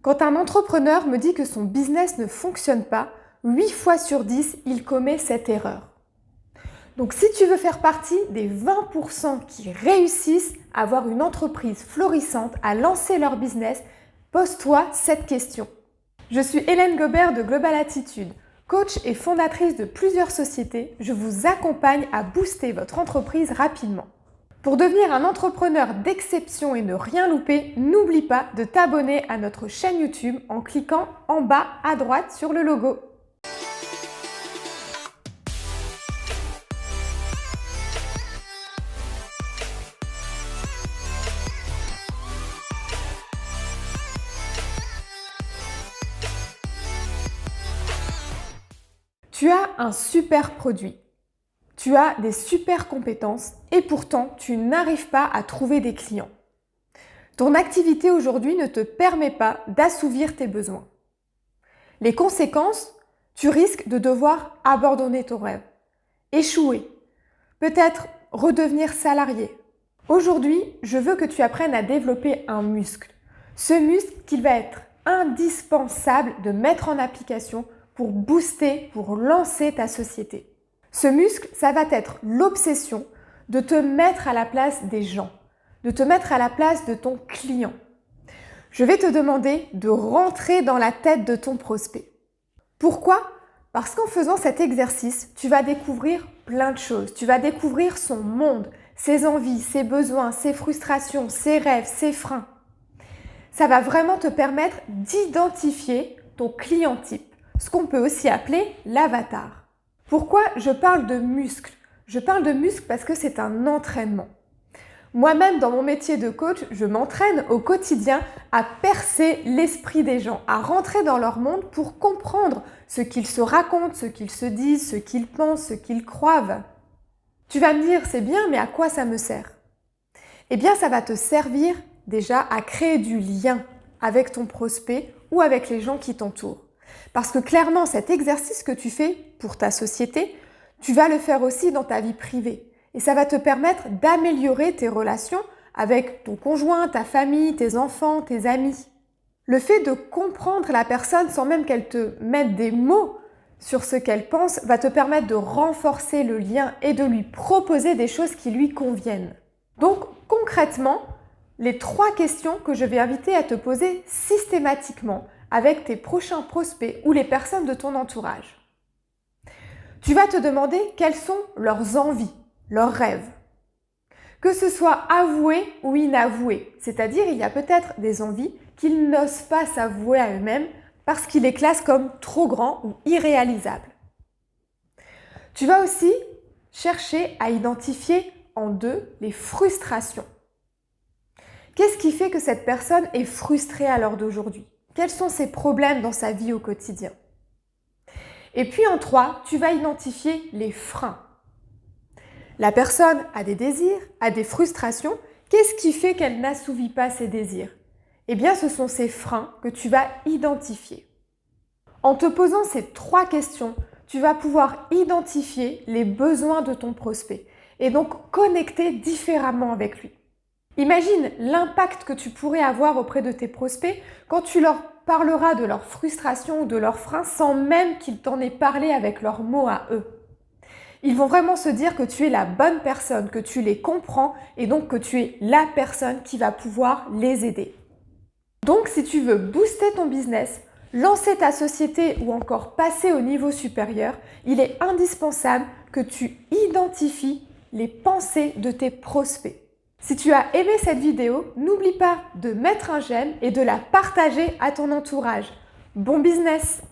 Quand un entrepreneur me dit que son business ne fonctionne pas, 8 fois sur 10, il commet cette erreur. Donc si tu veux faire partie des 20% qui réussissent à avoir une entreprise florissante, à lancer leur business, pose-toi cette question. Je suis Hélène Gobert de Global Attitude, coach et fondatrice de plusieurs sociétés. Je vous accompagne à booster votre entreprise rapidement. Pour devenir un entrepreneur d'exception et ne rien louper, n'oublie pas de t'abonner à notre chaîne YouTube en cliquant en bas à droite sur le logo. Tu as un super produit, tu as des super compétences et pourtant tu n'arrives pas à trouver des clients. Ton activité aujourd'hui ne te permet pas d'assouvir tes besoins. Les conséquences, tu risques de devoir abandonner ton rêve, échouer, peut-être redevenir salarié. Aujourd'hui, je veux que tu apprennes à développer un muscle. Ce muscle qu'il va être indispensable de mettre en application pour booster, pour lancer ta société. Ce muscle, ça va être l'obsession de te mettre à la place des gens, de te mettre à la place de ton client. Je vais te demander de rentrer dans la tête de ton prospect. Pourquoi ? Parce qu'en faisant cet exercice, tu vas découvrir plein de choses. Tu vas découvrir son monde, ses envies, ses besoins, ses frustrations, ses rêves, ses freins. Ça va vraiment te permettre d'identifier ton client type, ce qu'on peut aussi appeler l'avatar. Pourquoi je parle de muscle ? Je parle de muscle parce que c'est un entraînement. Moi-même, dans mon métier de coach, je m'entraîne au quotidien à percer l'esprit des gens, à rentrer dans leur monde pour comprendre ce qu'ils se racontent, ce qu'ils se disent, ce qu'ils pensent, ce qu'ils croient. Tu vas me dire, c'est bien, mais à quoi ça me sert ? Eh bien, ça va te servir déjà à créer du lien avec ton prospect ou avec les gens qui t'entourent. Parce que clairement, cet exercice que tu fais pour ta société, tu vas le faire aussi dans ta vie privée. Et ça va te permettre d'améliorer tes relations avec ton conjoint, ta famille, tes enfants, tes amis. Le fait de comprendre la personne sans même qu'elle te mette des mots sur ce qu'elle pense va te permettre de renforcer le lien et de lui proposer des choses qui lui conviennent. Donc concrètement, les 3 questions que je vais inviter à te poser systématiquement avec tes prochains prospects ou les personnes de ton entourage. Tu vas te demander quelles sont leurs envies, leurs rêves. Que ce soit avoué ou inavoué, c'est-à-dire il y a peut-être des envies qu'ils n'osent pas s'avouer à eux-mêmes parce qu'ils les classent comme trop grands ou irréalisables. Tu vas aussi chercher à identifier en deux les frustrations. Qu'est-ce qui fait que cette personne est frustrée à l'heure d'aujourd'hui ? Quels sont ses problèmes dans sa vie au quotidien ? Et puis en 3, tu vas identifier les freins. La personne a des désirs, a des frustrations. Qu'est-ce qui fait qu'elle n'assouvit pas ses désirs ? Eh bien, ce sont ces freins que tu vas identifier. En te posant ces 3 questions, tu vas pouvoir identifier les besoins de ton prospect et donc connecter différemment avec lui. Imagine l'impact que tu pourrais avoir auprès de tes prospects quand tu leur parleras de leurs frustrations ou de leurs freins sans même qu'ils t'en aient parlé avec leurs mots à eux. Ils vont vraiment se dire que tu es la bonne personne, que tu les comprends et donc que tu es la personne qui va pouvoir les aider. Donc si tu veux booster ton business, lancer ta société ou encore passer au niveau supérieur, il est indispensable que tu identifies les pensées de tes prospects. Si tu as aimé cette vidéo, n'oublie pas de mettre un j'aime et de la partager à ton entourage. Bon business!